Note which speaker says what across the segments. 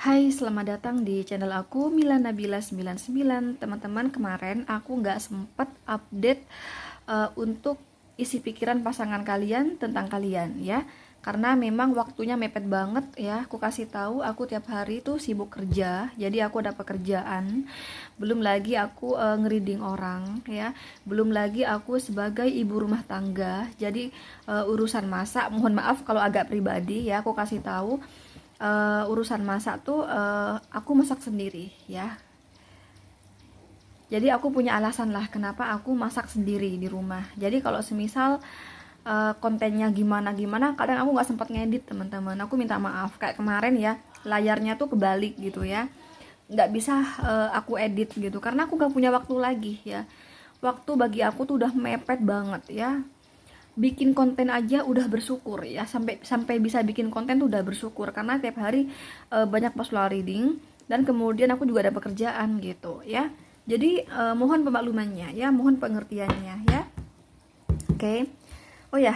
Speaker 1: Hai, selamat datang di channel aku Mila Nabila 99. Teman-teman, kemarin aku nggak sempat update untuk isi pikiran pasangan kalian tentang kalian ya. Karena memang waktunya mepet banget ya. Aku kasih tahu, aku tiap hari tuh sibuk kerja. Jadi aku ada pekerjaan. Belum lagi aku ngereading orang ya. Belum lagi aku sebagai ibu rumah tangga. Jadi urusan masak, mohon maaf kalau agak pribadi ya. Aku kasih tahu urusan masak tuh aku masak sendiri ya. Jadi aku punya alasan lah kenapa aku masak sendiri di rumah. Jadi kalau semisal kontennya gimana-gimana, kadang aku nggak sempat ngedit teman-teman. Aku minta maaf. Kayak kemarin ya, layarnya tuh kebalik gitu ya. Nggak bisa aku edit gitu karena aku nggak punya waktu lagi ya. Waktu bagi aku tuh udah mepet banget ya. Bikin konten aja udah bersyukur ya, sampai bisa bikin konten tuh udah bersyukur karena tiap hari banyak personal reading dan kemudian aku juga ada pekerjaan gitu ya. Jadi mohon pemaklumannya ya, mohon pengertiannya ya. Oke. Oh ya,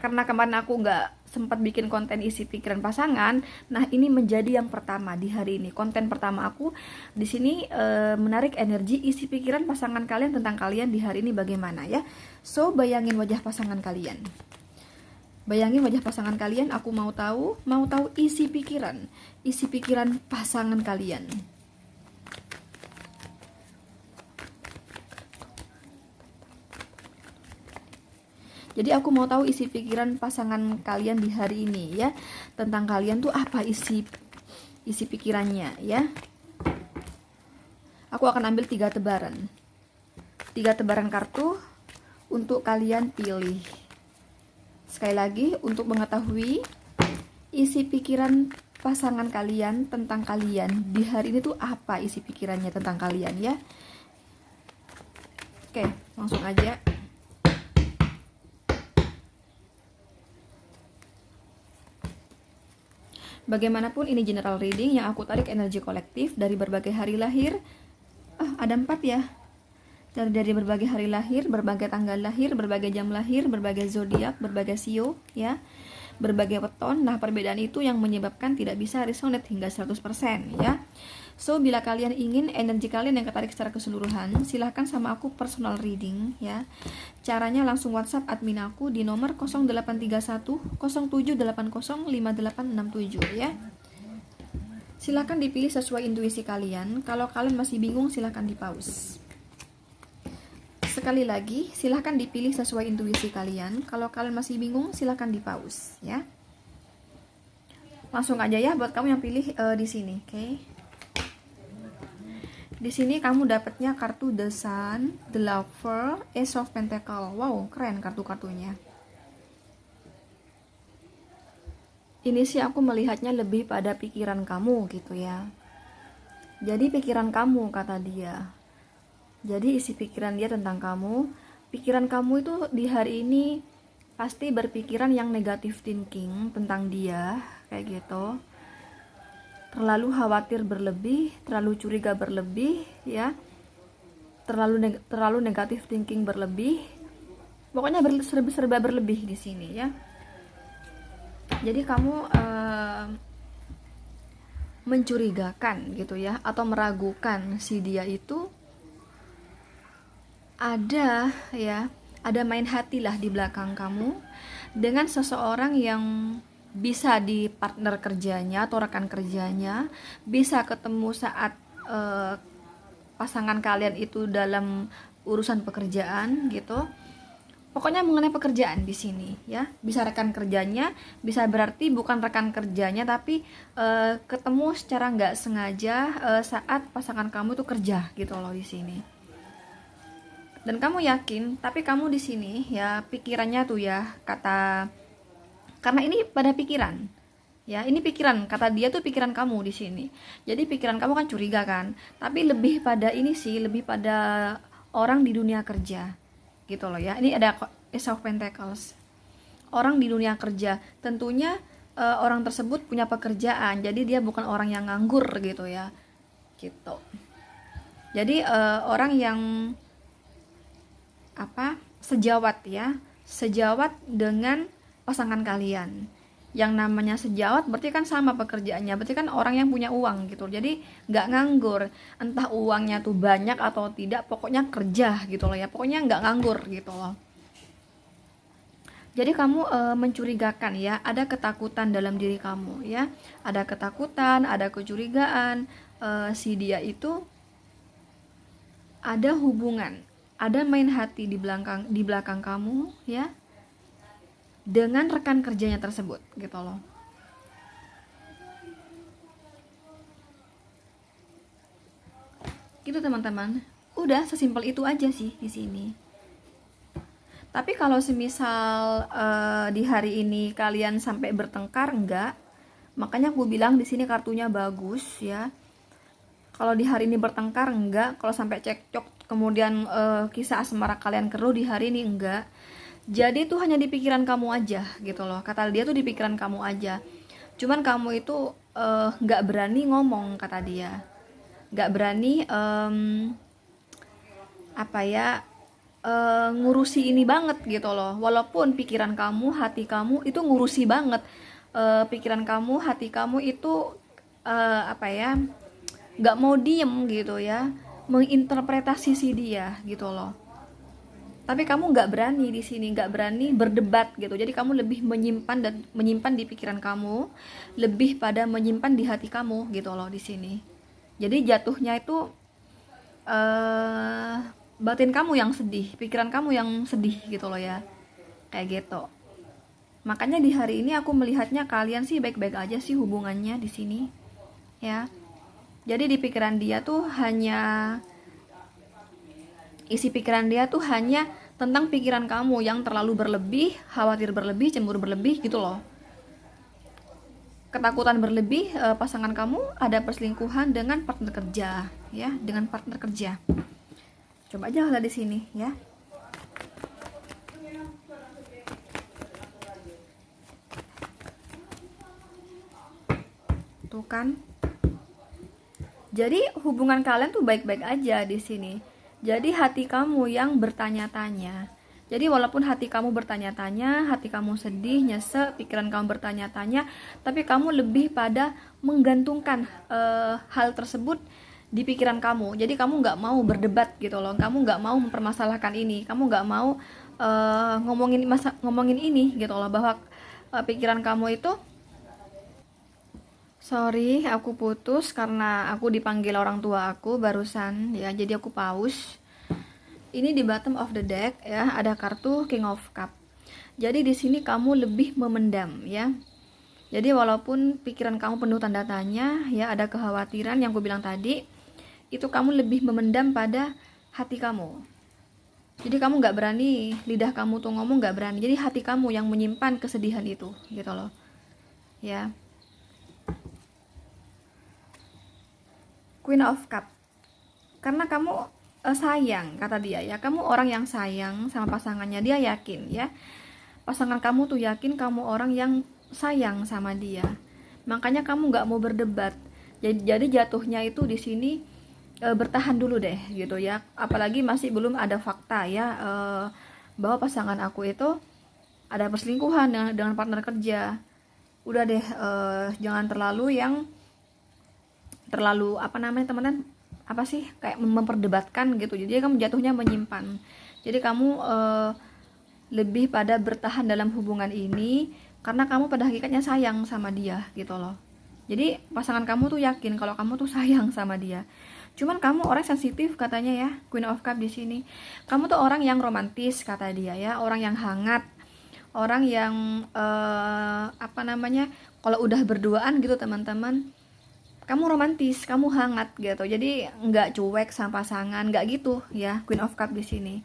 Speaker 1: karena kemarin aku nggak sempat bikin konten isi pikiran pasangan, nah ini menjadi yang pertama di hari ini. Konten pertama aku di sini menarik energi isi pikiran pasangan kalian tentang kalian di hari ini bagaimana ya. So, bayangin wajah pasangan kalian. Bayangin wajah pasangan kalian, aku mau tahu isi pikiran pasangan kalian. Jadi aku mau tahu isi pikiran pasangan kalian di hari ini ya. Tentang kalian tuh apa isi pikirannya ya. Aku akan ambil 3 tebaran. 3 tebaran kartu untuk kalian pilih. Sekali lagi, untuk mengetahui isi pikiran pasangan kalian tentang kalian di hari ini tuh apa isi pikirannya tentang kalian ya. Oke, langsung aja. Bagaimanapun ini general reading yang aku tarik energi kolektif dari berbagai hari lahir. Ada 4 ya. Dari berbagai hari lahir, berbagai tanggal lahir, berbagai jam lahir, berbagai zodiak, berbagai sio ya. Berbagai weton. Nah, perbedaan itu yang menyebabkan tidak bisa resonate hingga 100% ya. So, bila kalian ingin energi kalian yang ketarik secara keseluruhan, silahkan sama aku personal reading ya. Caranya langsung WhatsApp admin aku di nomor 0831 0780 5867 ya. Silahkan dipilih sesuai intuisi kalian. Kalau kalian masih bingung, silahkan di pause. Sekali lagi, silahkan dipilih sesuai intuisi kalian. Kalau kalian masih bingung, silahkan di pause ya. Langsung aja ya buat kamu yang pilih di sini, oke? Di sini kamu dapatnya kartu The Sun, The Lover, Ace of Pentacle. Wow, keren kartu-kartunya. Ini sih aku melihatnya lebih pada pikiran kamu gitu ya. Jadi pikiran kamu kata dia. Jadi isi pikiran dia tentang kamu. Pikiran kamu itu di hari ini pasti berpikiran yang negative thinking tentang dia kayak gitu. Terlalu khawatir berlebih, terlalu curiga berlebih ya. Terlalu negative thinking berlebih. Pokoknya serba berlebih di sini ya. Jadi kamu mencurigakan gitu ya, atau meragukan si dia itu ada main hati lah di belakang kamu dengan seseorang yang bisa di partner kerjanya atau rekan kerjanya, bisa ketemu saat pasangan kalian itu dalam urusan pekerjaan gitu. Pokoknya mengenai pekerjaan di sini ya. Bisa rekan kerjanya, bisa berarti bukan rekan kerjanya tapi ketemu secara nggak sengaja saat pasangan kamu tuh kerja gitu loh di sini. Dan kamu yakin, tapi kamu di sini ya pikirannya tuh ya karena ini pada pikiran. Ya, ini pikiran, kata dia tuh pikiran kamu di sini. Jadi pikiran kamu kan curiga kan, tapi lebih pada ini sih, lebih pada orang di dunia kerja. Gitu loh ya. Ini ada Ace of Pentacles. Orang di dunia kerja, tentunya orang tersebut punya pekerjaan. Jadi dia bukan orang yang nganggur gitu ya. Gitu. Jadi orang yang sejawat ya, sejawat dengan pasangan kalian Yang namanya sejawat berarti kan sama pekerjaannya, berarti kan orang yang punya uang gitu. Jadi nggak nganggur, entah uangnya tuh banyak atau tidak, pokoknya kerja gitu loh ya, pokoknya nggak nganggur gitu loh. Jadi kamu mencurigakan ya, ada ketakutan dalam diri kamu ya, ada ketakutan, ada kecurigaan, si dia itu ada hubungan, ada main hati di belakang kamu ya, dengan rekan kerjanya tersebut gitu loh. Gitu teman-teman. Udah sesimpel itu aja sih di sini. Tapi kalau semisal di hari ini kalian sampai bertengkar, enggak. Makanya aku bilang di sini kartunya bagus ya. Kalau di hari ini bertengkar enggak, kalau sampai cekcok kemudian kisah asmara kalian keruh di hari ini enggak. Jadi itu hanya di pikiran kamu aja gitu loh. Kata dia tuh di pikiran kamu aja. Cuman kamu itu nggak berani ngomong, kata dia. Nggak berani ngurusi ini banget gitu loh. Walaupun pikiran kamu, hati kamu itu ngurusi banget. Pikiran kamu, hati kamu itu nggak mau diem gitu ya, menginterpretasi si dia gitu loh. Tapi kamu nggak berani di sini, nggak berani berdebat gitu. Jadi kamu lebih menyimpan di pikiran kamu, lebih pada menyimpan di hati kamu gitu loh di sini. Jadi jatuhnya itu batin kamu yang sedih, pikiran kamu yang sedih gitu loh ya, kayak gitu. Makanya di hari ini aku melihatnya kalian sih baik-baik aja sih hubungannya di sini ya. Jadi di pikiran dia tuh hanya isi pikiran dia tuh hanya tentang pikiran kamu yang terlalu berlebih, khawatir berlebih, cemburu berlebih gitu loh. Ketakutan berlebih, pasangan kamu ada perselingkuhan dengan partner kerja ya, dengan partner kerja. Coba aja lah di sini ya. Tuh kan. Jadi hubungan kalian tuh baik-baik aja di sini. Jadi hati kamu yang bertanya-tanya. Jadi walaupun hati kamu bertanya-tanya, hati kamu sedih, nyesek, pikiran kamu bertanya-tanya, tapi kamu lebih pada menggantungkan hal tersebut di pikiran kamu. Jadi kamu nggak mau berdebat gitu loh, kamu nggak mau mempermasalahkan ini, kamu nggak mau ngomongin ini gitu loh, bahwa pikiran kamu itu sorry, aku putus karena aku dipanggil orang tua aku barusan ya, jadi aku pause. Ini di bottom of the deck ya, ada kartu King of Cup. Jadi di sini kamu lebih memendam ya. Jadi walaupun pikiran kamu penuh tanda tanya ya, ada kekhawatiran yang aku bilang tadi, itu kamu lebih memendam pada hati kamu. Jadi kamu nggak berani, lidah kamu tuh ngomong nggak berani. Jadi hati kamu yang menyimpan kesedihan itu gitu loh ya. Queen of Cup. Karena kamu sayang, kata dia ya, kamu orang yang sayang sama pasangannya. Dia yakin ya, pasangan kamu tuh yakin kamu orang yang sayang sama dia. Makanya kamu nggak mau berdebat. Jadi jatuhnya itu di sini bertahan dulu deh gitu ya. Apalagi masih belum ada fakta ya, bahwa pasangan aku itu ada perselingkuhan dengan partner kerja. Udah deh, jangan terlalu teman-teman, apa sih, kayak memperdebatkan gitu. Jadi kamu jatuhnya menyimpan. Jadi kamu lebih pada bertahan dalam hubungan ini karena kamu pada hakikatnya sayang sama dia gitu loh. Jadi pasangan kamu tuh yakin kalau kamu tuh sayang sama dia. Cuman kamu orang sensitif katanya ya, Queen of Cup di sini. Kamu tuh orang yang romantis kata dia ya, orang yang hangat, orang yang kalau udah berduaan gitu teman-teman, kamu romantis, kamu hangat gitu. Jadi nggak cuek sama pasangan, nggak gitu ya, Queen of Cup di sini.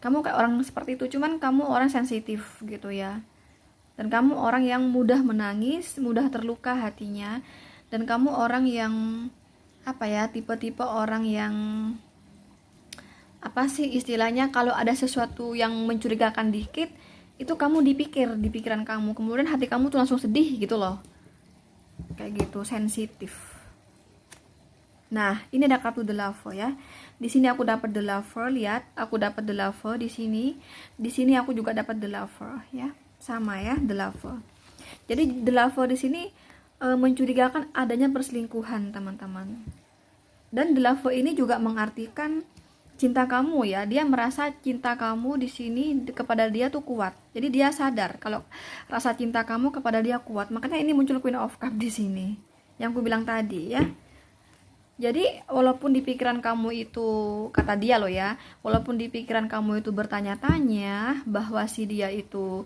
Speaker 1: Kamu kayak orang seperti itu, cuman kamu orang sensitif gitu ya. Dan kamu orang yang mudah menangis, mudah terluka hatinya. Dan kamu orang yang tipe-tipe orang yang istilahnya, kalau ada sesuatu yang mencurigakan dikit, itu kamu di pikiran kamu, kemudian hati kamu tuh langsung sedih gitu loh. Kayak gitu, sensitif. Nah, ini ada kartu The Lover ya. Di sini aku dapat The Lover, lihat, aku dapat The Lover di sini. Di sini aku juga dapat The Lover ya. sama ya, the lover. Jadi the lover di sini mencurigakan adanya perselingkuhan, teman-teman. Dan the lover ini juga mengartikan cinta kamu ya. Dia merasa cinta kamu di sini kepada dia tuh kuat. Jadi dia sadar kalau rasa cinta kamu kepada dia kuat. Makanya ini muncul Queen of Cups di sini. Yang aku bilang tadi ya. Jadi walaupun di pikiran kamu itu, kata dia loh ya, walaupun di pikiran kamu itu bertanya-tanya bahwa si dia itu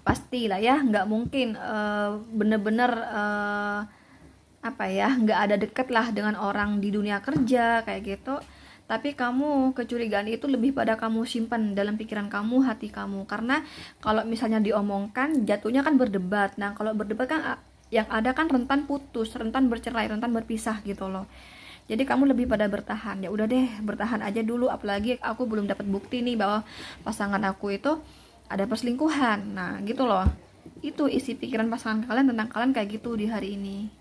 Speaker 1: pastilah ya, nggak mungkin bener-bener apa ya, nggak ada deket lah dengan orang di dunia kerja kayak gitu. Tapi kamu kecurigaan itu lebih pada kamu simpan dalam pikiran kamu, hati kamu. Karena kalau misalnya diomongkan jatuhnya kan berdebat. Nah kalau berdebat kan yang ada kan rentan putus, rentan bercerai, rentan berpisah gitu loh. Jadi kamu lebih pada bertahan. Ya udah deh, bertahan aja dulu. Apalagi aku belum dapat bukti nih bahwa pasangan aku itu ada perselingkuhan. Nah gitu loh. Itu isi pikiran pasangan kalian tentang kalian kayak gitu di hari ini.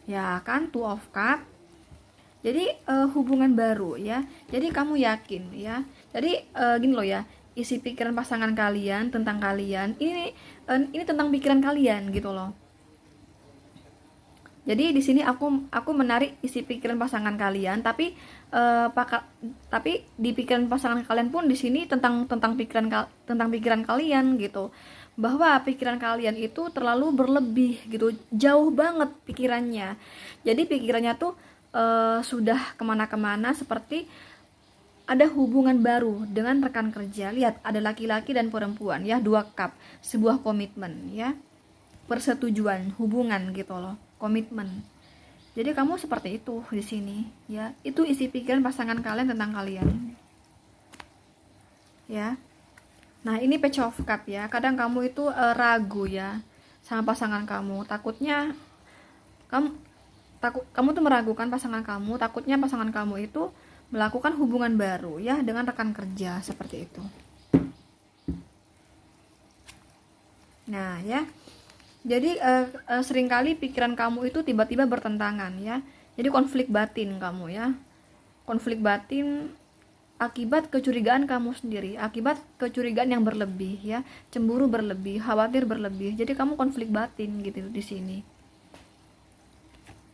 Speaker 1: Ya kan, Two of Cups. Jadi hubungan baru ya. Jadi kamu yakin ya. Jadi gini loh ya, isi pikiran pasangan kalian tentang kalian ini tentang pikiran kalian gitu loh. Jadi di sini aku menarik isi pikiran pasangan kalian, tapi di pikiran pasangan kalian pun di sini tentang pikiran kalian gitu. Bahwa pikiran kalian itu terlalu berlebih gitu, jauh banget pikirannya. Jadi pikirannya tuh sudah kemana-kemana, seperti ada hubungan baru dengan rekan kerja. Lihat, ada laki-laki dan perempuan ya, 2 cup, sebuah komitmen ya, persetujuan, hubungan gitu loh, komitmen. Jadi kamu seperti itu di sini ya. Itu isi pikiran pasangan kalian tentang kalian ya. Nah ini Page of Cup ya. Kadang kamu itu ragu ya sama pasangan kamu. Takutnya kamu tuh meragukan pasangan kamu. Takutnya pasangan kamu itu melakukan hubungan baru ya dengan rekan kerja, seperti itu. Nah ya, jadi seringkali pikiran kamu itu tiba-tiba bertentangan ya. Jadi konflik batin kamu ya, konflik batin akibat kecurigaan kamu sendiri, akibat kecurigaan yang berlebih ya, cemburu berlebih, khawatir berlebih. Jadi kamu konflik batin gitu di sini.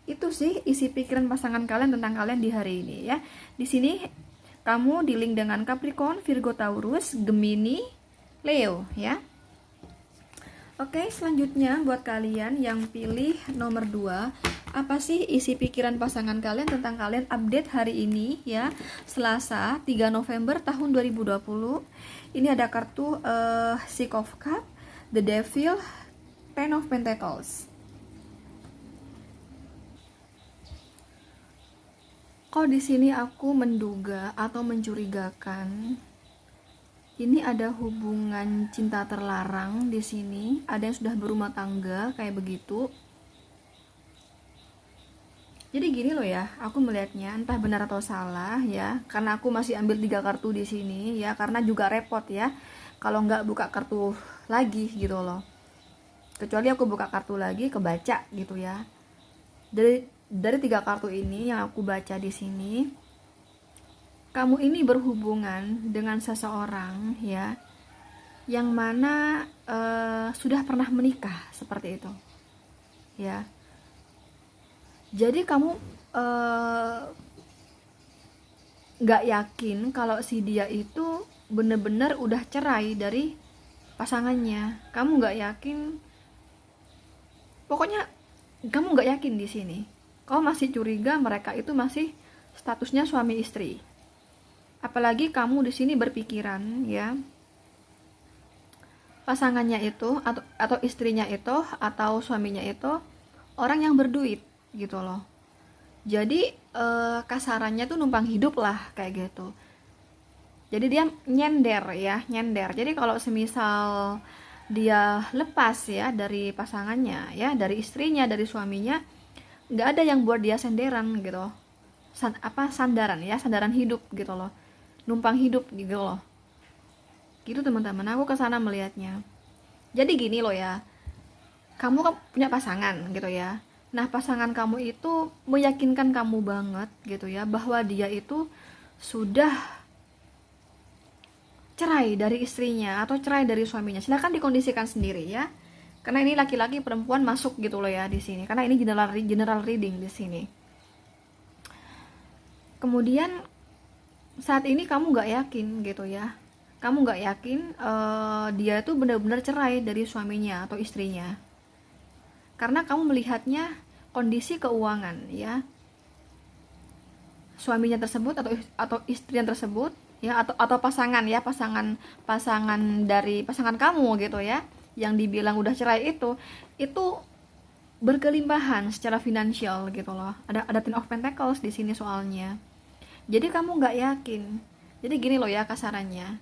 Speaker 1: Itu sih isi pikiran pasangan kalian tentang kalian di hari ini ya. Di sini kamu di link dengan Capricorn, Virgo, Taurus, Gemini, Leo ya. Oke, selanjutnya buat kalian yang pilih nomor 2, apa sih isi pikiran pasangan kalian tentang kalian, update hari ini ya, Selasa 3 November tahun 2020. Ini ada kartu Six of Cups, The Devil, Ten of Pentacles. Kok di sini aku menduga atau mencurigakan ini ada hubungan cinta terlarang di sini. Ada yang sudah berumah tangga kayak begitu. Jadi gini loh ya, aku melihatnya entah benar atau salah ya, karena aku masih ambil 3 kartu di sini ya, karena juga repot ya kalau nggak buka kartu lagi gitu loh. Kecuali aku buka kartu lagi kebaca gitu ya. Dari 3 kartu ini yang aku baca di sini, kamu ini berhubungan dengan seseorang ya, yang mana sudah pernah menikah, seperti itu ya. Jadi kamu nggak yakin kalau si dia itu bener-bener udah cerai dari pasangannya. Kamu nggak yakin, pokoknya kamu nggak yakin di sini. Kau masih curiga mereka itu masih statusnya suami istri. Apalagi kamu di sini berpikiran ya, pasangannya itu atau istrinya itu atau suaminya itu orang yang berduit gitu loh. Jadi kasarannya tuh numpang hidup lah kayak gitu. Jadi dia nyender ya, nyender. Jadi kalau semisal dia lepas ya dari pasangannya ya, dari istrinya, dari suaminya, nggak ada yang buat dia senderan gitu, sandaran ya, sandaran hidup gitu loh, numpang hidup gitu loh, gitu teman-teman. Aku kesana melihatnya. Jadi gini loh ya, kamu kan punya pasangan gitu ya. Nah pasangan kamu itu meyakinkan kamu banget gitu ya, bahwa dia itu sudah cerai dari istrinya atau cerai dari suaminya, silahkan dikondisikan sendiri ya. Karena ini laki-laki perempuan masuk gitu loh ya di sini. Karena ini general reading di sini. Kemudian saat ini kamu nggak yakin gitu ya. Kamu nggak yakin dia tuh benar-benar cerai dari suaminya atau istrinya. Karena kamu melihatnya kondisi keuangan ya. Suaminya tersebut atau istrinya tersebut ya, atau pasangan ya, pasangan dari pasangan kamu gitu ya, yang dibilang udah cerai itu berkelimpahan secara finansial gitu loh. Ada Ten of Pentacles di sini soalnya. Jadi kamu nggak yakin. Jadi gini loh ya kasarannya.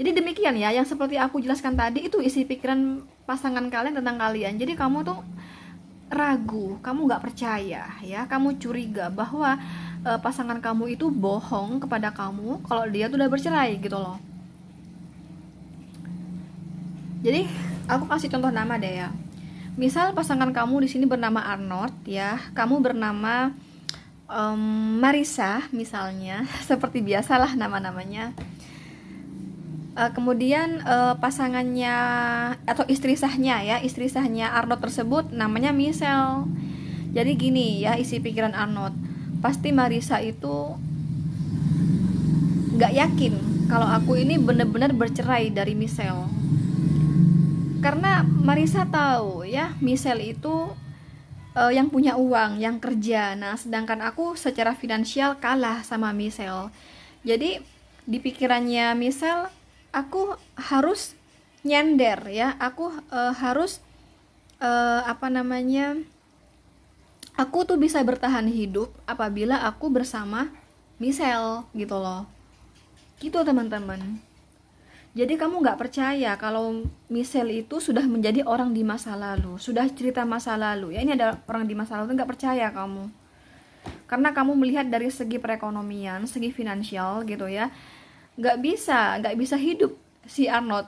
Speaker 1: Jadi demikian ya, yang seperti aku jelaskan tadi itu isi pikiran pasangan kalian tentang kalian. Jadi kamu tuh ragu, kamu nggak percaya ya, kamu curiga bahwa pasangan kamu itu bohong kepada kamu kalau dia tuh udah bercerai gitu loh. Jadi aku kasih contoh nama deh ya. Misal pasangan kamu di sini bernama Arnold ya, kamu bernama Marisa misalnya, seperti biasalah nama-namanya. Kemudian pasangannya atau istri sahnya Arnold tersebut namanya Michelle. Jadi gini ya isi pikiran Arnold, pasti Marisa itu nggak yakin kalau aku ini benar-benar bercerai dari Michelle. Karena Marisa tahu ya Michelle itu yang punya uang, yang kerja. Nah sedangkan aku secara finansial kalah sama Michelle. Jadi di pikirannya Michelle, aku harus nyender ya, aku harus aku tuh bisa bertahan hidup apabila aku bersama Michelle gitu loh, gitu teman-teman. Jadi kamu nggak percaya kalau Michelle itu sudah menjadi orang di masa lalu, sudah cerita masa lalu ya, ini ada orang di masa lalu, nggak percaya kamu. Karena kamu melihat dari segi perekonomian, segi finansial gitu ya, nggak bisa hidup si Arnold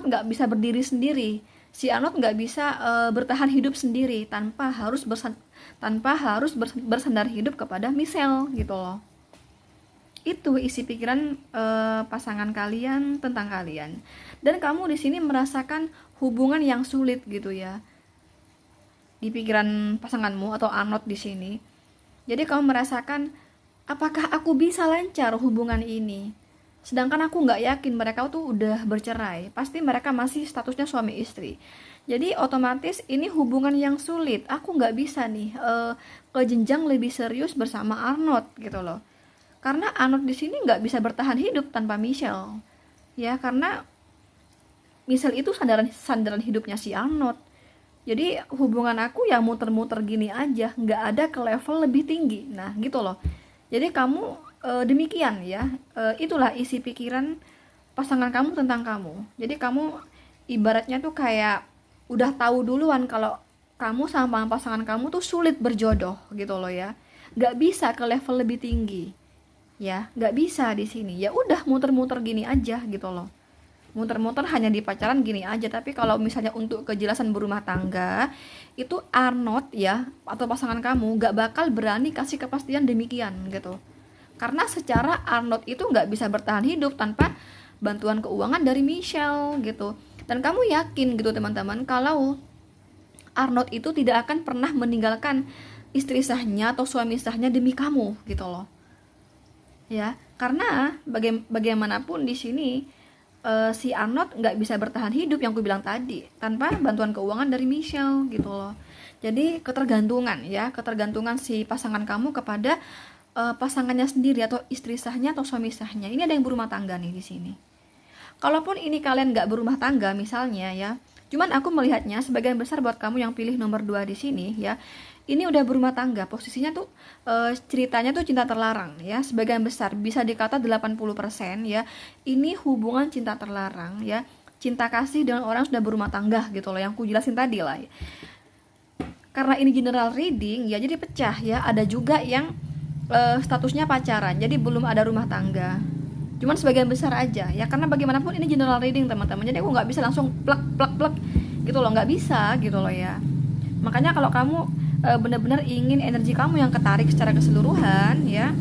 Speaker 1: nggak bisa berdiri sendiri, si Arnold nggak bisa bertahan hidup sendiri tanpa harus bersandar hidup kepada Michelle gitu loh. Itu isi pikiran pasangan kalian tentang kalian, dan kamu di sini merasakan hubungan yang sulit gitu ya di pikiran pasanganmu atau Arnold di sini. Jadi kamu merasakan, apakah aku bisa lancar hubungan ini? Sedangkan aku nggak yakin mereka tuh udah bercerai, pasti mereka masih statusnya suami istri. Jadi otomatis ini hubungan yang sulit, aku nggak bisa nih ke jenjang lebih serius bersama Arnold gitu loh. Karena Arnold di sini nggak bisa bertahan hidup tanpa Michelle ya, karena Michelle itu sandaran hidupnya si Arnold. Jadi hubungan aku ya muter-muter gini aja, nggak ada ke level lebih tinggi. Nah gitu loh. Jadi kamu demikian ya, itulah isi pikiran pasangan kamu tentang kamu. Jadi kamu ibaratnya tuh kayak udah tahu duluan kalau kamu sama pasangan kamu tuh sulit berjodoh gitu loh ya, nggak bisa ke level lebih tinggi ya, nggak bisa di sini. Ya udah muter-muter gini aja gitu loh, muter-muter hanya di pacaran gini aja. Tapi kalau misalnya untuk kejelasan berumah tangga, itu Arnold ya atau pasangan kamu nggak bakal berani kasih kepastian demikian gitu. Karena secara Arnold itu nggak bisa bertahan hidup tanpa bantuan keuangan dari Michelle gitu. Dan kamu yakin gitu teman-teman, kalau Arnold itu tidak akan pernah meninggalkan istri sahnya atau suami sahnya demi kamu gitu loh ya. Karena bagaimanapun di sini si Arnold nggak bisa bertahan hidup yang aku bilang tadi tanpa bantuan keuangan dari Michelle gitu loh. Jadi ketergantungan si pasangan kamu kepada pasangannya sendiri atau istri sahnya atau suami sahnya. Ini ada yang berumah tangga nih di sini. Kalaupun ini kalian nggak berumah tangga misalnya ya, cuman aku melihatnya sebagian besar buat kamu yang pilih nomor 2 di sini ya, ini udah berumah tangga, posisinya tuh ceritanya tuh cinta terlarang ya, sebagian besar bisa dikata 80% ya, ini hubungan cinta terlarang ya, cinta kasih dengan orang sudah berumah tangga gitu loh, yang aku jelasin tadi lah ya. Karena ini general reading ya, jadi pecah ya, ada juga yang statusnya pacaran, jadi belum ada rumah tangga, cuman sebagian besar aja ya, karena bagaimanapun ini general reading teman-teman, jadi aku nggak bisa langsung plak gitu loh, nggak bisa gitu loh ya. Makanya kalau kamu benar-benar ingin energi kamu yang ketarik secara keseluruhan ya,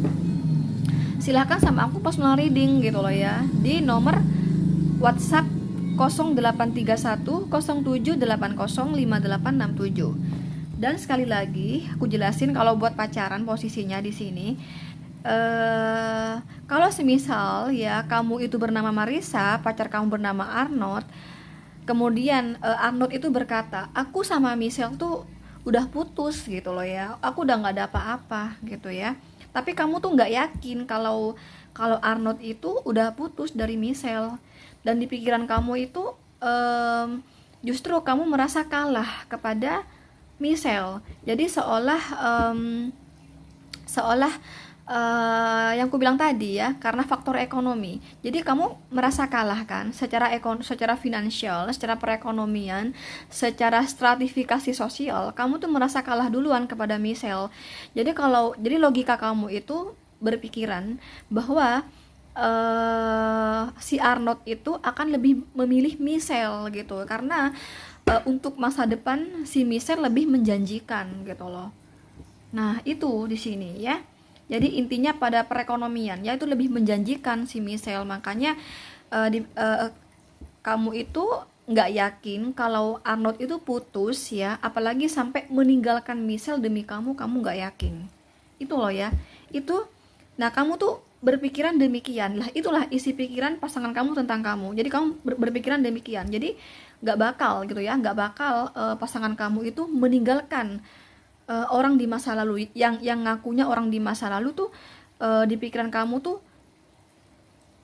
Speaker 1: silahkan sama aku personal reading gitu loh ya, di nomor WhatsApp 0831 0780 5867. Dan sekali lagi aku jelasin, kalau buat pacaran posisinya di sini, kalau semisal ya kamu itu bernama Marisa, pacar kamu bernama Arnold, kemudian Arnold itu berkata, aku sama Michelle tuh udah putus gitu loh ya, aku udah nggak ada apa-apa gitu ya, tapi kamu tuh nggak yakin kalau kalau Arnold itu udah putus dari Michelle, dan di pikiran kamu itu justru kamu merasa kalah kepada Michelle. Jadi seolah yang ku bilang tadi ya, karena faktor ekonomi. Jadi kamu merasa kalah kan, secara finansial, secara perekonomian, secara stratifikasi sosial, kamu tuh merasa kalah duluan kepada Michelle. Jadi logika kamu itu berpikiran bahwa si Arnold itu akan lebih memilih Michelle gitu, karena untuk masa depan si Michelle lebih menjanjikan gitu loh. Nah, itu di sini ya. Jadi intinya pada perekonomian, yaitu lebih menjanjikan si Michelle. Makanya kamu itu nggak yakin kalau Arnold itu putus ya, apalagi sampai meninggalkan Michelle demi kamu nggak yakin. Itu loh ya. Itu, nah kamu tuh berpikiran demikian lah. Itulah isi pikiran pasangan kamu tentang kamu. Jadi kamu berpikiran demikian. Jadi nggak bakal gitu ya, nggak bakal pasangan kamu itu meninggalkan orang di masa lalu, yang ngakunya orang di masa lalu tuh di pikiran kamu tuh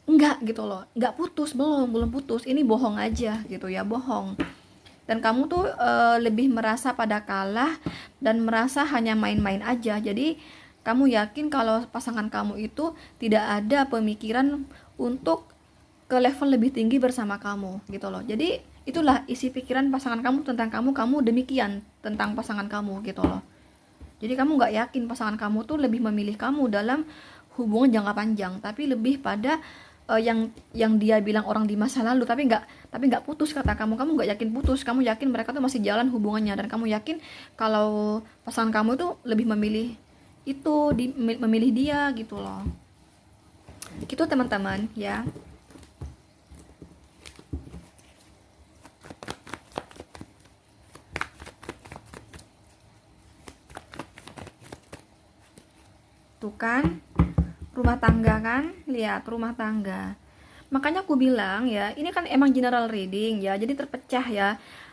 Speaker 1: enggak gitu loh, enggak putus, belum putus, ini bohong aja gitu ya, bohong. Dan kamu tuh lebih merasa pada kalah dan merasa hanya main-main aja. Jadi kamu yakin kalau pasangan kamu itu tidak ada pemikiran untuk ke level lebih tinggi bersama kamu gitu loh. Jadi itulah isi pikiran pasangan kamu tentang kamu demikian tentang pasangan kamu gitu loh. Jadi kamu nggak yakin pasangan kamu tuh lebih memilih kamu dalam hubungan jangka panjang, tapi lebih pada yang dia bilang orang di masa lalu, tapi nggak putus kata kamu nggak yakin putus, kamu yakin mereka tuh masih jalan hubungannya, dan kamu yakin kalau pasangan kamu tuh lebih memilih memilih dia gitu loh. Gitu teman-teman ya. Tuh kan, rumah tangga kan, lihat rumah tangga. Makanya aku bilang ya, ini kan emang general reading ya, jadi terpecah ya.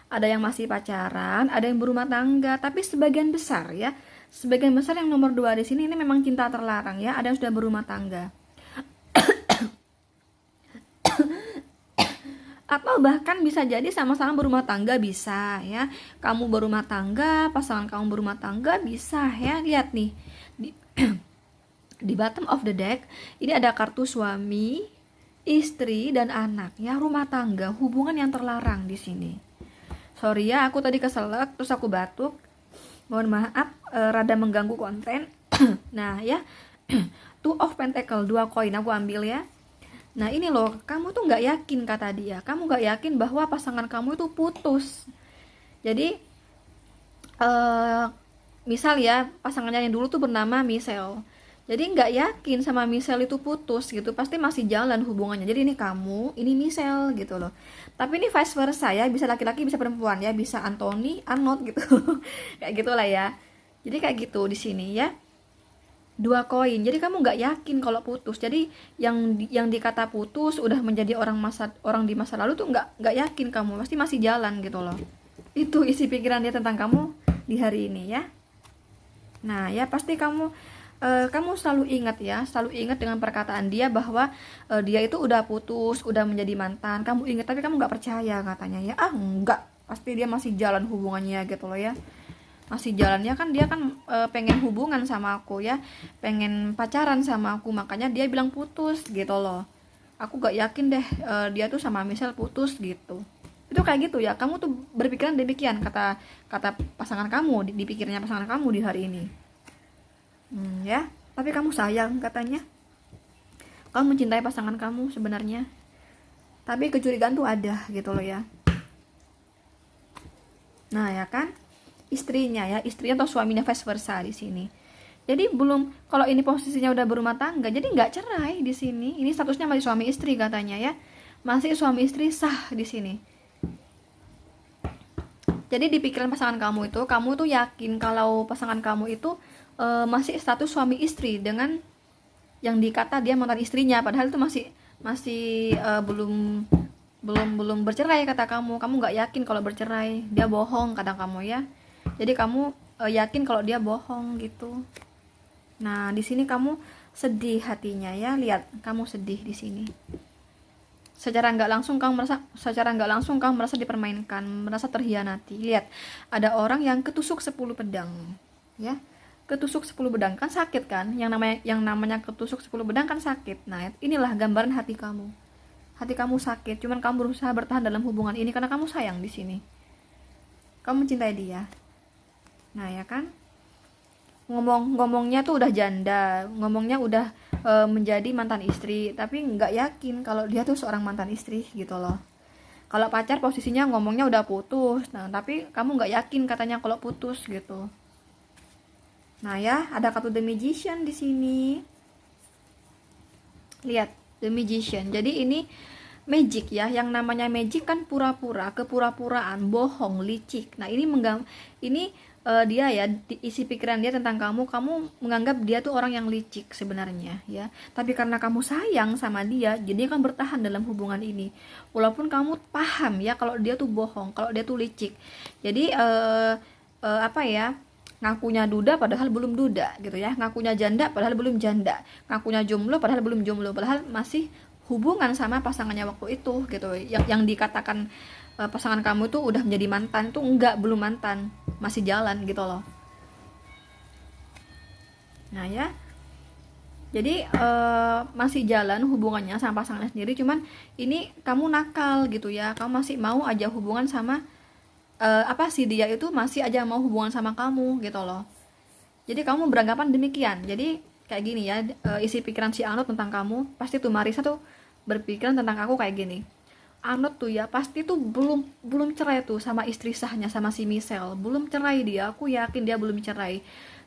Speaker 1: Ada yang masih pacaran, ada yang berumah tangga, tapi sebagian besar ya, sebagian besar yang nomor 2 di sini ini memang cinta terlarang ya, ada yang sudah berumah tangga. Atau bahkan bisa jadi sama-sama berumah tangga, bisa ya. Kamu berumah tangga, pasangan kamu berumah tangga, bisa ya. Lihat nih. Di bottom of the deck ini ada kartu suami, istri, dan anak ya, rumah tangga, hubungan yang terlarang di sini. Sorry ya, aku tadi keselak terus aku batuk, mohon maaf, rada mengganggu konten. Nah ya, Two of Pentacle, 2 koin aku ambil ya. Nah ini loh, kamu tuh nggak yakin kata dia, kamu nggak yakin bahwa pasangan kamu itu putus. Jadi misal ya, pasangannya yang dulu tuh bernama Michelle, jadi nggak yakin sama Michelle itu putus gitu, pasti masih jalan hubungannya. Jadi ini kamu, ini Michelle gitu loh. Tapi ini vice versa ya, bisa laki-laki bisa perempuan ya, bisa Anthony, Arnold gitu. Kayak gitulah ya. Jadi kayak gitu di sini ya. 2 koin. Jadi kamu nggak yakin kalau putus. Jadi yang dikata putus udah menjadi orang di masa lalu tuh nggak yakin kamu, pasti masih jalan gitu loh. Itu isi pikiran dia tentang kamu di hari ini ya. Nah ya, pasti kamu selalu ingat ya, selalu ingat dengan perkataan dia bahwa dia itu udah putus, udah menjadi mantan. Kamu ingat, tapi kamu nggak percaya katanya ya. Enggak, pasti dia masih jalan hubungannya gitu loh ya. Masih jalannya kan, dia kan pengen hubungan sama aku ya, pengen pacaran sama aku, makanya dia bilang putus gitu loh. Aku gak yakin deh dia tuh sama Michelle putus gitu. Itu kayak gitu ya, kamu tuh berpikiran demikian kata pasangan kamu, dipikirnya pasangan kamu di hari ini. Ya, tapi kamu sayang katanya, kamu mencintai pasangan kamu sebenarnya, tapi kecurigaan tuh ada gitu loh ya. Nah ya kan, istrinya atau suaminya vice versa di sini. Jadi belum, kalau ini posisinya udah berumah tangga, jadi nggak cerai di sini. Ini statusnya masih suami istri katanya ya, masih suami istri sah di sini. Jadi di pikiran pasangan kamu tuh yakin kalau pasangan kamu itu masih status suami istri dengan yang dikata dia mantan istrinya, padahal itu masih masih belum bercerai kata kamu. Kamu nggak yakin kalau bercerai, dia bohong kata kamu ya. Jadi kamu yakin kalau dia bohong gitu. Nah, di sini kamu sedih hatinya ya, lihat kamu sedih di sini. Secara nggak langsung kamu merasa dipermainkan, merasa terhianati. Lihat, ada orang yang ketusuk 10 pedang, ya. Ketusuk 10 pedang kan sakit kan? Yang namanya ketusuk 10 pedang kan sakit. Nah, inilah gambaran hati kamu. Hati kamu sakit, cuman kamu berusaha bertahan dalam hubungan ini karena kamu sayang di sini. Kamu mencintai dia. Nah, ya kan? Ngomongnya tuh udah janda, ngomongnya udah menjadi mantan istri, tapi nggak yakin kalau dia tuh seorang mantan istri gitu loh. Kalau pacar posisinya ngomongnya udah putus, nah tapi kamu nggak yakin katanya kalau putus gitu. Nah ya, ada kartu The Magician di sini. Lihat, The Magician. Jadi ini magic ya, yang namanya magic kan pura-pura, kepura-puraan, bohong, licik. Nah ini dia ya, isi pikiran dia tentang kamu menganggap dia tuh orang yang licik sebenarnya ya, tapi karena kamu sayang sama dia, jadi akan bertahan dalam hubungan ini walaupun kamu paham ya kalau dia tuh bohong, kalau dia tuh licik. Jadi apa ya, ngakunya duda padahal belum duda gitu ya, ngakunya janda padahal belum janda, ngakunya jomblo padahal belum jomblo, padahal masih hubungan sama pasangannya waktu itu gitu. Yang dikatakan pasangan kamu tuh udah menjadi mantan tuh enggak, belum mantan, masih jalan gitu loh. Nah ya, jadi masih jalan hubungannya sama pasangannya sendiri, cuman ini kamu nakal gitu ya, kamu masih mau aja hubungan sama dia itu masih aja mau hubungan sama kamu gitu loh. Jadi kamu beranggapan demikian. Jadi kayak gini ya, isi pikiran si Arnold tentang kamu, pasti tuh Marisa tuh berpikiran tentang aku kayak gini. Arnold tuh ya pasti tuh belum cerai tuh sama istri sahnya, sama si Michelle, belum cerai dia, aku yakin dia belum cerai.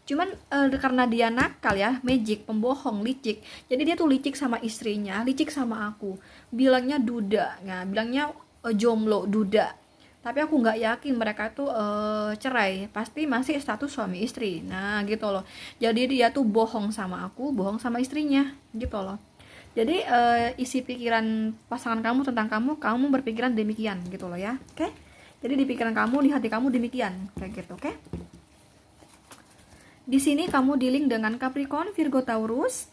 Speaker 1: Cuman karena dia nakal ya, magic, pembohong, licik, jadi dia tuh licik sama istrinya, licik sama aku, bilangnya duda, nah bilangnya jomblo, duda, tapi aku nggak yakin mereka tuh cerai, pasti masih status suami istri. Nah gitu loh, jadi dia tuh bohong sama aku, bohong sama istrinya gitu loh. Jadi isi pikiran pasangan kamu tentang kamu berpikiran demikian gitu loh ya. Oke? Jadi di pikiran kamu, di hati kamu demikian kayak gitu, oke? Di sini kamu dealing dengan Capricorn, Virgo, Taurus,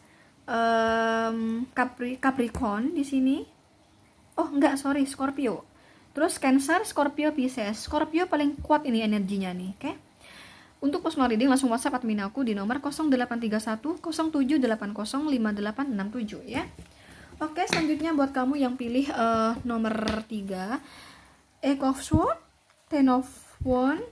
Speaker 1: Capricorn di sini. Oh enggak, sorry, Scorpio. Terus Cancer, Scorpio, Pisces. Scorpio paling kuat ini energinya nih, oke? Untuk personal reading langsung WhatsApp admin aku di nomor 0831 0780 5867 ya. Oke, selanjutnya buat kamu yang pilih nomor 3, Eight of Swords, Ten of Wands,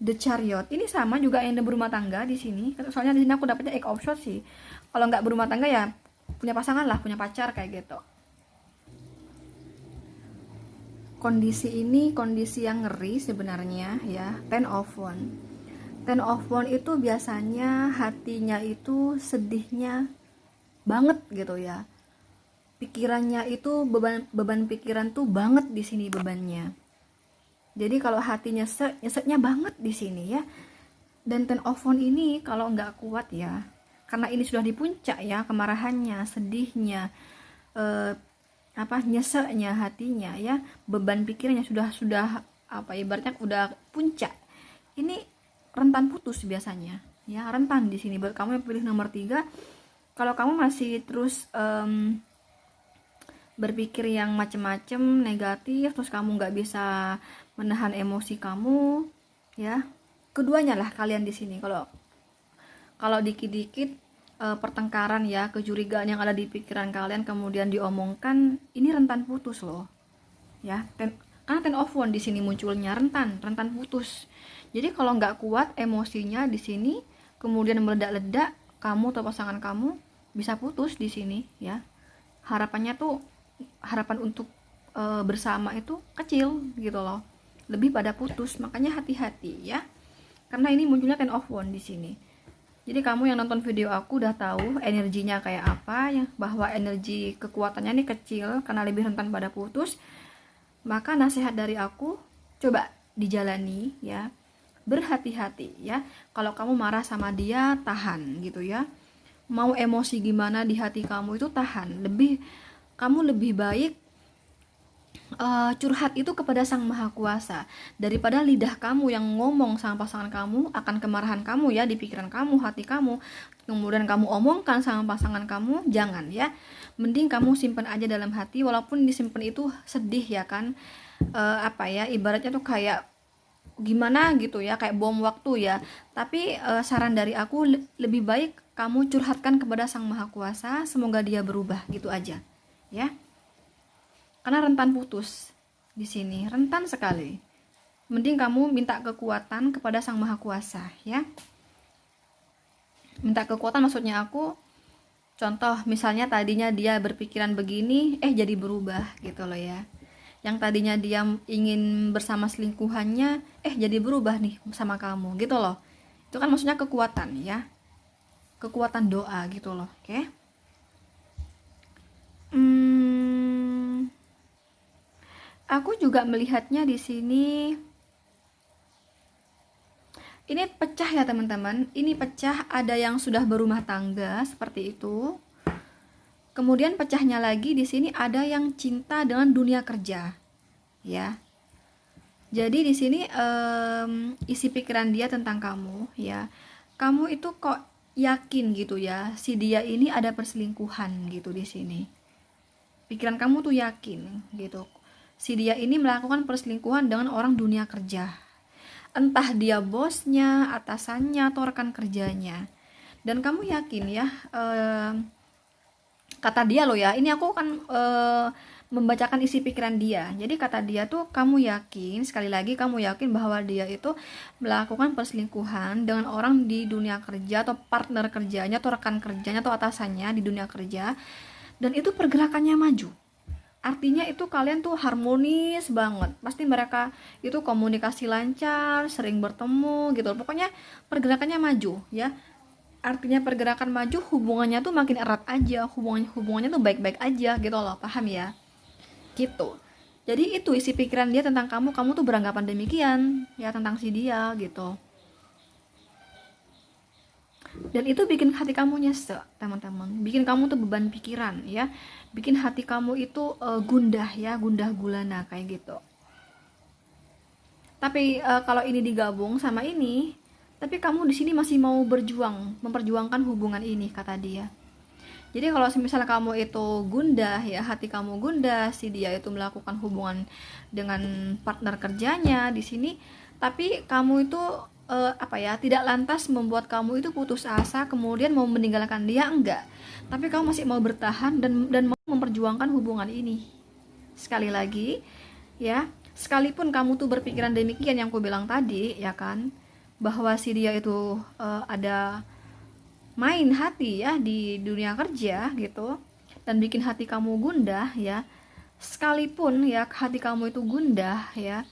Speaker 1: The Chariot. Ini sama juga yang berumah tangga di sini. Soalnya di sini aku dapetnya Eight of Swords sih. Kalau nggak berumah tangga ya punya pasangan lah, punya pacar kayak gitu. Kondisi ini kondisi yang ngeri sebenarnya ya. Ten of Wands. Ten of Wands itu biasanya hatinya itu sedihnya banget gitu ya. Pikirannya itu beban pikiran tuh banget di sini bebannya. Jadi kalau hatinya nyeseknya banget di sini ya. Dan Ten of Wands ini kalau nggak kuat ya, karena ini sudah di puncak ya, kemarahannya, sedihnya, nyeseknya hatinya ya, beban pikirannya sudah ibaratnya udah puncak. Ini rentan putus biasanya ya, rentan di sini. Buat kamu yang pilih nomor 3, kalau kamu masih terus berpikir yang macem-macem negatif, terus kamu nggak bisa menahan emosi kamu ya, keduanya lah kalian di sini. Kalau dikit-dikit pertengkaran ya, kecurigaan yang ada di pikiran kalian kemudian diomongkan, ini rentan putus loh ya. Karena Ten of Wands di sini munculnya rentan putus. Jadi kalau nggak kuat emosinya di sini, kemudian meledak-ledak, kamu atau pasangan kamu bisa putus di sini ya. Harapan untuk bersama itu kecil gitu loh, lebih pada putus. Makanya hati-hati ya, karena ini munculnya Ten of Wands di sini. Jadi kamu yang nonton video aku udah tahu energinya kayak apa, ya, bahwa energi kekuatannya ini kecil karena lebih rentan pada putus. Maka nasihat dari aku, coba dijalani ya. Berhati-hati ya. Kalau kamu marah sama dia, tahan gitu ya. Mau emosi gimana di hati kamu itu tahan. Kamu lebih baik curhat itu kepada Sang Maha Kuasa daripada lidah kamu yang ngomong sama pasangan kamu akan kemarahan kamu ya di pikiran kamu, hati kamu, kemudian kamu omongkan sama pasangan kamu. Jangan ya, mending kamu simpan aja dalam hati, walaupun disimpan itu sedih ya kan. Apa ya, ibaratnya tuh kayak gimana gitu ya, kayak bom waktu ya. Tapi saran dari aku, lebih baik kamu curhatkan kepada Sang Maha Kuasa, semoga dia berubah gitu aja ya. Karena rentan putus di sini, rentan sekali. Mending kamu minta kekuatan kepada Sang Maha Kuasa ya. Minta kekuatan maksudnya aku, contoh misalnya tadinya dia berpikiran begini, jadi berubah gitu loh ya. Yang tadinya dia ingin bersama selingkuhannya, jadi berubah nih sama kamu gitu loh. Itu kan maksudnya kekuatan ya. Kekuatan doa gitu loh, oke? Aku juga melihatnya di sini. Ini pecah ya teman-teman. Ini pecah, ada yang sudah berumah tangga seperti itu. Kemudian pecahnya lagi di sini ada yang cinta dengan dunia kerja. Ya. Jadi di sini isi pikiran dia tentang kamu ya. Kamu itu kok yakin gitu ya, si dia ini ada perselingkuhan gitu di sini. Pikiran kamu tuh yakin gitu. Si dia ini melakukan perselingkuhan dengan orang dunia kerja. Entah dia bosnya, atasannya, atau rekan kerjanya. Dan kamu yakin ya, kata dia loh ya, ini aku kan membacakan isi pikiran dia. Jadi kata dia tuh, kamu yakin, sekali lagi kamu yakin bahwa dia itu melakukan perselingkuhan dengan orang di dunia kerja, atau partner kerjanya, atau rekan kerjanya, atau atasannya di dunia kerja. Dan itu pergerakannya maju. Artinya itu kalian tuh harmonis banget. Pasti mereka itu komunikasi lancar, sering bertemu gitu. Pokoknya pergerakannya maju ya. Artinya pergerakan maju, hubungannya tuh makin erat aja. Hubungannya tuh baik-baik aja gitu loh. Paham ya? Gitu. Jadi itu isi pikiran dia tentang kamu. Kamu tuh beranggapan demikian ya tentang si dia gitu. Dan itu bikin hati kamu nyesek teman-teman, bikin kamu tuh beban pikiran ya, bikin hati kamu itu gundah ya, gundah gulana kayak gitu. Tapi kalau ini digabung sama ini, tapi kamu di sini masih mau berjuang, memperjuangkan hubungan ini kata dia. Jadi kalau misalnya kamu itu gundah ya, hati kamu gundah, si dia itu melakukan hubungan dengan partner kerjanya di sini, tapi kamu itu tidak lantas membuat kamu itu putus asa kemudian mau meninggalkan dia, enggak. Tapi kamu masih mau bertahan dan mau memperjuangkan hubungan ini. Sekali lagi ya, sekalipun kamu tuh berpikiran demikian yang aku bilang tadi ya kan, bahwa si dia itu ada main hati ya di dunia kerja gitu, dan bikin hati kamu gundah ya. Sekalipun ya hati kamu itu gundah ya,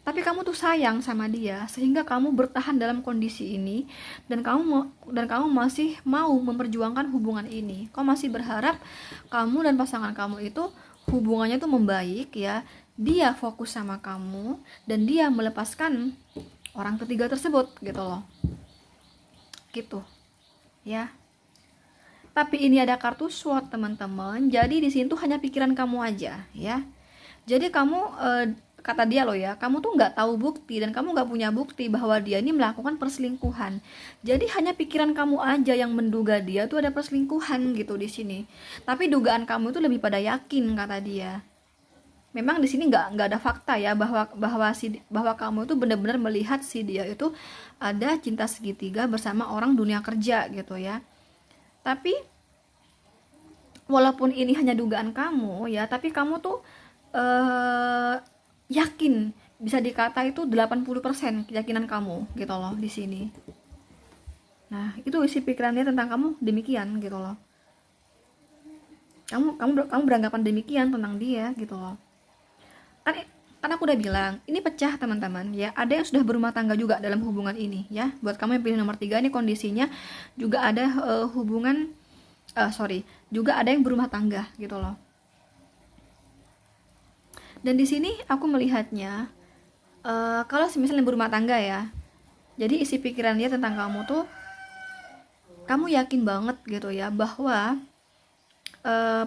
Speaker 1: tapi kamu tuh sayang sama dia sehingga kamu bertahan dalam kondisi ini, dan kamu masih mau memperjuangkan hubungan ini. Kamu masih berharap kamu dan pasangan kamu itu hubungannya tuh membaik ya. Dia fokus sama kamu dan dia melepaskan orang ketiga tersebut gitu loh. Gitu. Ya. Tapi ini ada kartu SWOT teman-teman. Jadi di sini tuh hanya pikiran kamu aja ya. Jadi kamu kata dia loh ya, kamu tuh nggak tahu bukti dan kamu nggak punya bukti bahwa dia ini melakukan perselingkuhan. Jadi hanya pikiran kamu aja yang menduga dia tuh ada perselingkuhan gitu di sini. Tapi dugaan kamu itu lebih pada yakin kata dia. Memang di sini nggak ada fakta ya bahwa kamu itu benar-benar melihat si dia itu ada cinta segitiga bersama orang dunia kerja gitu ya. Tapi walaupun ini hanya dugaan kamu ya, tapi kamu tuh yakin, bisa dikata itu 80% keyakinan kamu gitu loh di sini. Nah, itu isi pikirannya tentang kamu demikian gitu loh. Kamu beranggapan demikian tentang dia gitu loh. Kan Kan aku udah bilang, ini pecah teman-teman ya. Ada yang sudah berumah tangga juga dalam hubungan ini ya. Buat kamu yang pilih nomor 3 ini kondisinya juga ada hubungan juga ada yang berumah tangga gitu loh. Dan di sini aku melihatnya kalau misalnya berumah tangga ya. Jadi isi pikiran dia tentang kamu tuh, kamu yakin banget gitu ya bahwa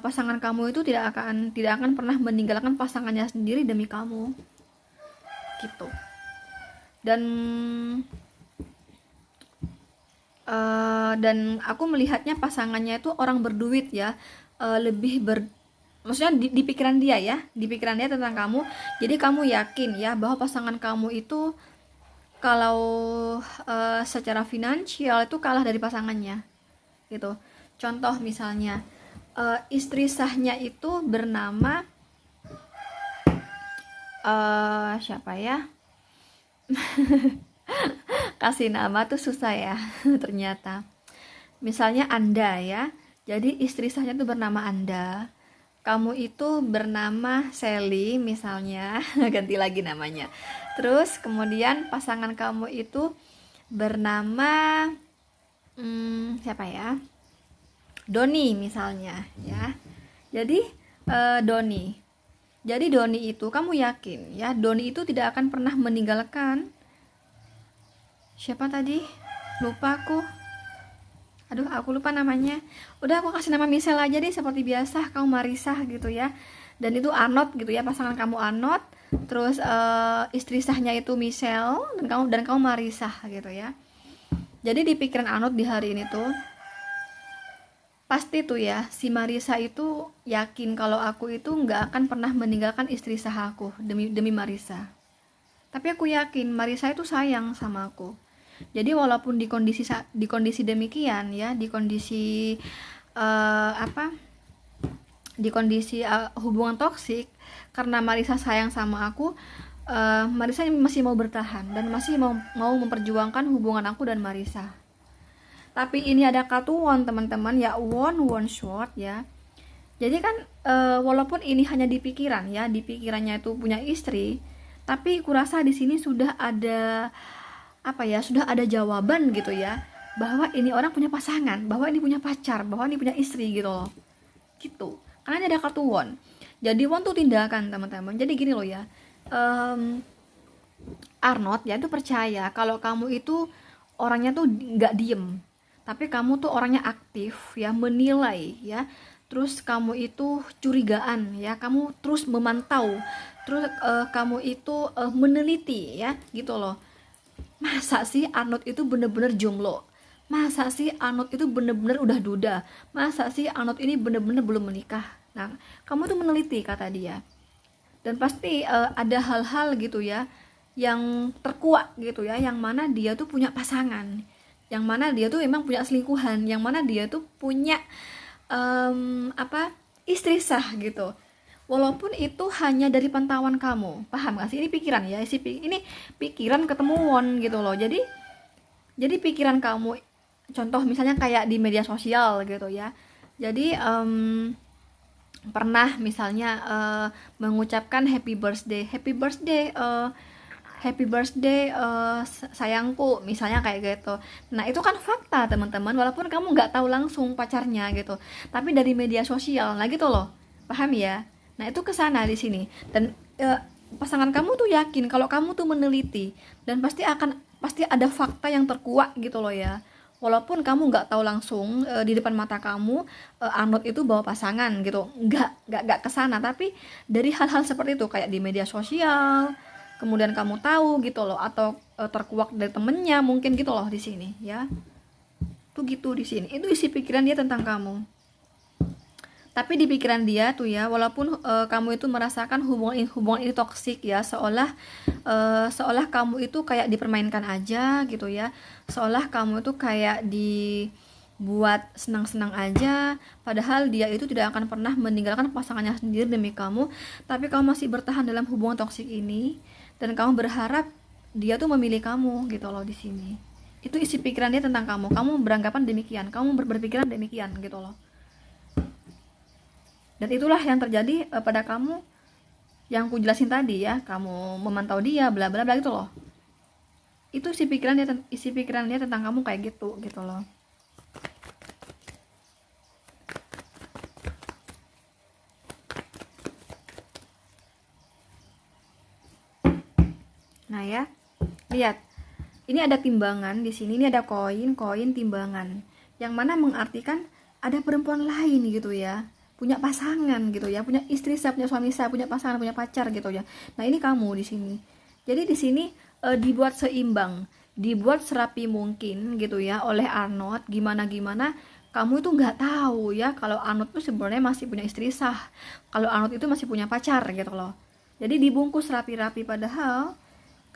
Speaker 1: pasangan kamu itu tidak akan pernah meninggalkan pasangannya sendiri demi kamu gitu. Dan aku melihatnya pasangannya itu orang berduit ya, maksudnya di pikiran dia ya, di pikiran dia tentang kamu. Jadi kamu yakin ya bahwa pasangan kamu itu kalau secara finansial itu kalah dari pasangannya gitu. Contoh misalnya istri sahnya itu bernama siapa ya? Kasih nama tuh susah ya ternyata. Misalnya Anda ya. Jadi istri sahnya tuh bernama Anda. Kamu itu bernama Sally misalnya, ganti lagi namanya. Terus kemudian pasangan kamu itu bernama siapa ya? Doni misalnya ya. Jadi Doni. Jadi Doni itu kamu yakin ya, Doni itu tidak akan pernah meninggalkan siapa tadi? Lupa aku. Aduh, aku lupa namanya. Udah aku kasih nama Michelle aja deh seperti biasa, kamu Marisa gitu ya. Dan itu Anot gitu ya, pasangan kamu Anot. Terus istri sahnya itu Michelle dan kamu Marisa gitu ya. Jadi di pikiran Anot di hari ini tuh pasti tuh ya, si Marisa itu yakin kalau aku itu nggak akan pernah meninggalkan istri sah aku demi Marisa. Tapi aku yakin Marisa itu sayang sama aku. Jadi walaupun di kondisi demikian ya, di kondisi hubungan toksik, karena Marisa sayang sama aku, Marisa masih mau bertahan dan masih mau memperjuangkan hubungan aku dan Marisa. Tapi ini ada katuan teman-teman ya, one shot ya. Jadi kan walaupun ini hanya di pikiran ya, di pikirannya itu punya istri, tapi kurasa di sini sudah ada sudah ada jawaban gitu ya, bahwa ini orang punya pasangan, bahwa ini punya pacar, bahwa ini punya istri gitu loh. Gitu. Karena ini ada kartu won. Jadi won tuh tindakan teman-teman. Jadi gini loh ya. Arnold ya itu percaya kalau kamu itu orangnya tuh nggak diem, tapi kamu tuh orangnya aktif ya, menilai ya. Terus kamu itu curigaan ya, kamu terus memantau, terus kamu itu meneliti ya gitu loh. Masa sih Arnold itu bener-bener jomblo? Masa sih Arnold itu bener-bener udah duda? Masa sih Arnold ini bener-bener belum menikah? Nah, kamu tuh meneliti kata dia. Dan pasti ada hal-hal gitu ya yang terkuak gitu ya, yang mana dia tuh punya pasangan, yang mana dia tuh emang punya selingkuhan, yang mana dia tuh punya istri sah gitu. Walaupun itu hanya dari pantauan kamu, paham gak sih? Ini pikiran ya, ini pikiran ketemu won gitu loh. Jadi pikiran kamu, contoh misalnya kayak di media sosial gitu ya. Jadi pernah misalnya mengucapkan happy birthday sayangku misalnya kayak gitu. Nah itu kan fakta teman-teman, walaupun kamu nggak tahu langsung pacarnya gitu, tapi dari media sosial nah gitu loh, paham ya? Nah itu kesana di sini. Dan pasangan kamu tuh yakin kalau kamu tuh meneliti, dan pasti ada fakta yang terkuak gitu loh ya. Walaupun kamu nggak tahu langsung di depan mata kamu Arnold itu bawa pasangan gitu, nggak kesana, tapi dari hal-hal seperti itu kayak di media sosial, kemudian kamu tahu gitu loh, atau terkuak dari temennya mungkin gitu loh di sini ya. Tuh gitu di sini. Itu isi pikiran dia tentang kamu. Tapi di pikiran dia tuh ya, walaupun kamu itu merasakan hubungan ini toksik ya, seolah kamu itu kayak dipermainkan aja gitu ya, seolah kamu itu kayak dibuat senang-senang aja, padahal dia itu tidak akan pernah meninggalkan pasangannya sendiri demi kamu, tapi kamu masih bertahan dalam hubungan toksik ini, dan kamu berharap dia tuh memilih kamu gitu loh di sini. Itu isi pikiran dia tentang kamu beranggapan demikian, kamu berpikiran demikian gitu loh. Dan itulah yang terjadi pada kamu yang aku jelasin tadi ya, kamu memantau dia bla bla bla gitu loh. Itu isi pikiran dia tentang kamu kayak gitu gitu loh. Nah ya, lihat. Ini ada timbangan di sini, ini ada koin timbangan. Yang mana mengartikan ada perempuan lain gitu ya. Punya pasangan gitu ya, punya istri saya, punya suami saya, punya pasangan, punya pacar gitu ya. Nah, ini kamu di sini. Jadi di sini dibuat seimbang, dibuat serapi mungkin gitu ya oleh Arnold. Gimana kamu itu nggak tahu ya kalau Arnold itu sebenarnya masih punya istri sah, kalau Arnold itu masih punya pacar gitu loh. Jadi dibungkus rapi-rapi, padahal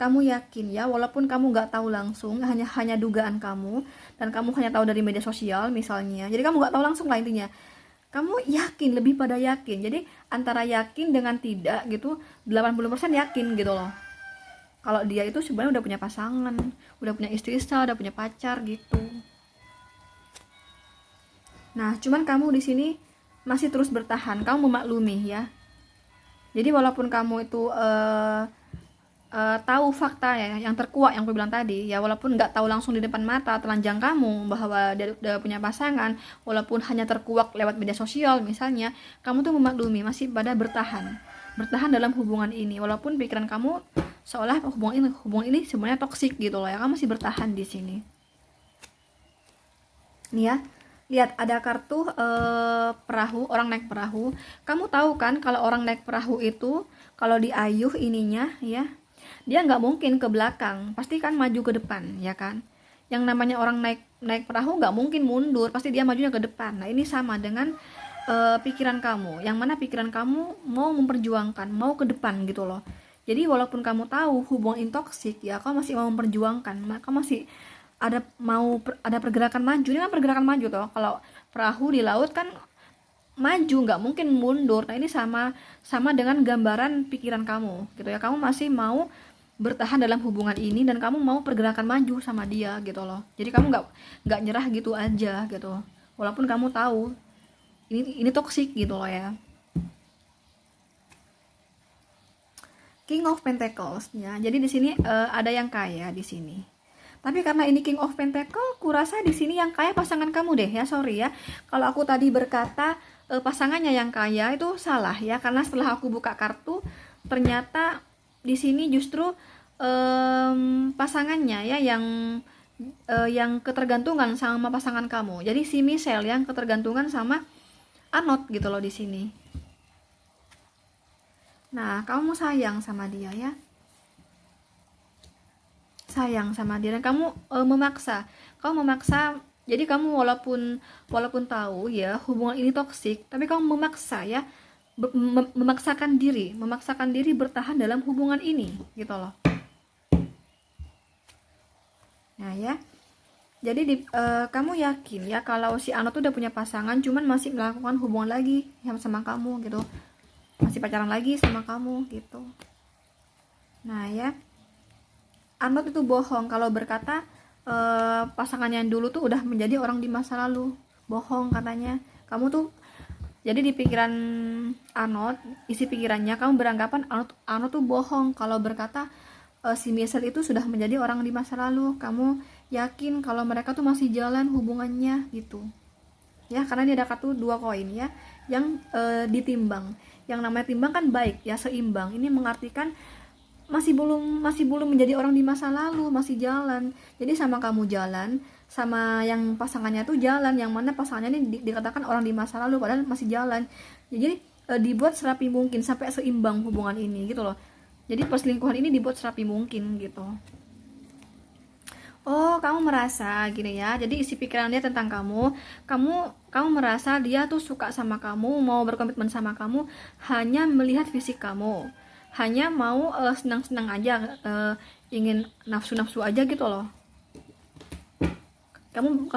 Speaker 1: kamu yakin ya, walaupun kamu nggak tahu langsung, hanya dugaan kamu, dan kamu hanya tahu dari media sosial misalnya, jadi kamu nggak tahu langsung lah intinya, kamu yakin, lebih pada yakin. Jadi antara yakin dengan tidak gitu, 80% yakin gitu loh, kalau dia itu sebenarnya udah punya pasangan, udah punya istri sah, udah punya pacar gitu. Nah, cuman kamu di sini masih terus bertahan, kamu memaklumi ya. Jadi walaupun kamu itu tahu fakta ya, yang terkuat yang aku bilang tadi ya, walaupun nggak tahu langsung di depan mata telanjang kamu bahwa dia udah punya pasangan, walaupun hanya terkuak lewat media sosial misalnya, kamu tuh memaklumi, masih pada bertahan dalam hubungan ini, walaupun pikiran kamu seolah hubungan ini sebenarnya toksik gitu loh ya, kamu masih bertahan di sini. Nih ya, lihat ada kartu perahu, orang naik perahu. Kamu tahu kan kalau orang naik perahu itu kalau diayuh ininya ya, dia nggak mungkin ke belakang, pasti kan maju ke depan ya kan. Yang namanya orang naik perahu nggak mungkin mundur, pasti dia majunya ke depan. Nah, ini sama dengan pikiran kamu, yang mana pikiran kamu mau memperjuangkan, mau ke depan gitu loh. Jadi walaupun kamu tahu hubungan ini toksik ya, kamu masih mau memperjuangkan, kamu masih ada pergerakan maju. Ini kan pergerakan maju toh, kalau perahu di laut kan maju, nggak mungkin mundur. Nah, ini sama dengan gambaran pikiran kamu gitu ya, kamu masih mau bertahan dalam hubungan ini dan kamu mau pergerakan maju sama dia gitu loh. Jadi kamu nggak nyerah gitu aja gitu, walaupun kamu tahu ini toksik gitu loh ya. King of Pentacles ya. Jadi di sini ada yang kaya di sini. Tapi karena ini King of Pentacle, kurasa di sini yang kaya pasangan kamu deh ya. Sorry ya, kalau aku tadi berkata pasangannya yang kaya itu salah ya, karena setelah aku buka kartu ternyata di sini justru pasangannya ya yang ketergantungan sama pasangan kamu. Jadi si Michelle yang ketergantungan sama Arnold gitu loh di sini. Nah, kamu sayang sama dia ya, sayang sama dia, dan kamu memaksa. Jadi kamu walaupun tahu ya hubungan ini toksik, tapi kamu memaksa ya, memaksakan diri bertahan dalam hubungan ini gitu loh. Nah ya, jadi kamu yakin ya kalau si Ano tuh udah punya pasangan, cuman masih melakukan hubungan lagi sama kamu gitu, masih pacaran lagi sama kamu gitu. Nah ya, Arnold itu bohong kalau berkata pasangannya yang dulu tuh udah menjadi orang di masa lalu. Bohong katanya. Kamu tuh, jadi di pikiran Arnold, isi pikirannya kamu beranggapan Arnold tuh bohong kalau berkata si Michelle itu sudah menjadi orang di masa lalu. Kamu yakin kalau mereka tuh masih jalan hubungannya gitu ya, karena ini ada kartu 2 koin ya, yang ditimbang. Yang namanya timbang kan baik ya, seimbang. Ini mengartikan masih belum menjadi orang di masa lalu, masih jalan. Jadi sama kamu jalan, sama yang pasangannya tuh jalan, yang mana pasangannya ini dikatakan orang di masa lalu padahal masih jalan. Jadi dibuat serapi mungkin sampai seimbang hubungan ini gitu loh. Jadi perselingkuhan ini dibuat serapi mungkin gitu. Oh, kamu merasa gini ya. Jadi isi pikiran dia tentang kamu merasa dia tuh suka sama kamu, mau berkomitmen sama kamu hanya melihat fisik kamu, hanya mau senang-senang aja, ingin nafsu-nafsu aja gitu loh. Kamu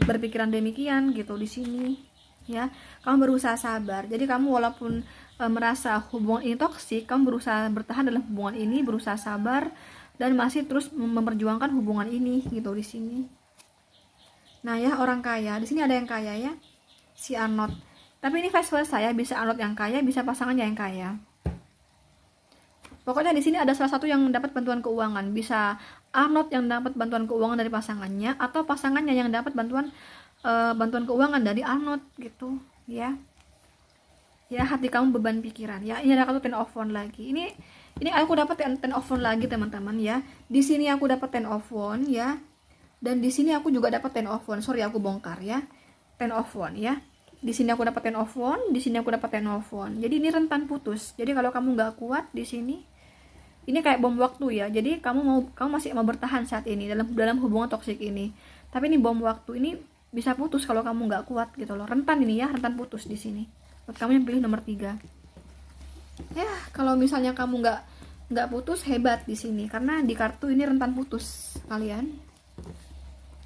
Speaker 1: berpikiran demikian gitu di sini ya. Kamu berusaha sabar. Jadi kamu walaupun merasa hubungan ini toksik, kamu berusaha bertahan dalam hubungan ini, berusaha sabar dan masih terus memperjuangkan hubungan ini gitu di sini. Nah ya, orang kaya di sini ada yang kaya ya, si Arnold. Tapi ini vice versa ya, bisa Arnold yang kaya, bisa pasangannya yang kaya. Pokoknya di sini ada salah satu yang dapat bantuan keuangan. Bisa Arnold yang dapat bantuan keuangan dari pasangannya, atau pasangannya yang dapat bantuan keuangan dari Arnold gitu, ya. Ya, hati kamu beban pikiran, ya. Ini ada kartu Ten of Wands lagi. Ini aku dapat Ten of Wands lagi, teman-teman, ya. Di sini aku dapat Ten of Wands, ya. Dan di sini aku juga dapat Ten of Wands. Sorry, aku bongkar, ya. Ten of Wands, ya. Di sini aku dapat Ten of Wands, di sini aku dapat Ten of Wands. Jadi ini rentan putus. Jadi kalau kamu nggak kuat di sini, ini kayak bom waktu, ya. Jadi kamu masih mau bertahan saat ini dalam hubungan toksik ini. Tapi ini bom waktu, ini bisa putus kalau kamu nggak kuat gitu loh. Rentan ini, ya, rentan putus di sini. Buat kamu yang pilih nomor 3. Ya, kalau misalnya kamu nggak putus, hebat di sini, karena di kartu ini rentan putus kalian.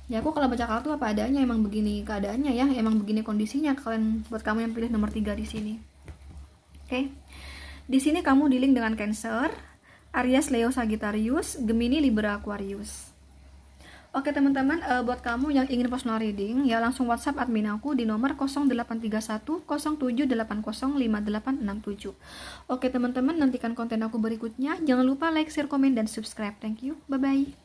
Speaker 1: Ya, aku kalau baca kartu apa adanya, emang begini keadaannya, ya, emang begini kondisinya kalian, buat kamu yang pilih nomor 3 di sini. Oke. Di sini kamu dealing dengan Cancer, Aries, Leo, Sagittarius, Gemini, Libra, Aquarius. Oke teman-teman, buat kamu yang ingin personal reading, ya, langsung WhatsApp admin aku di nomor 0831 07805867. Oke teman-teman, nantikan konten aku berikutnya. Jangan lupa like, share, komen, dan subscribe. Thank you. Bye-bye.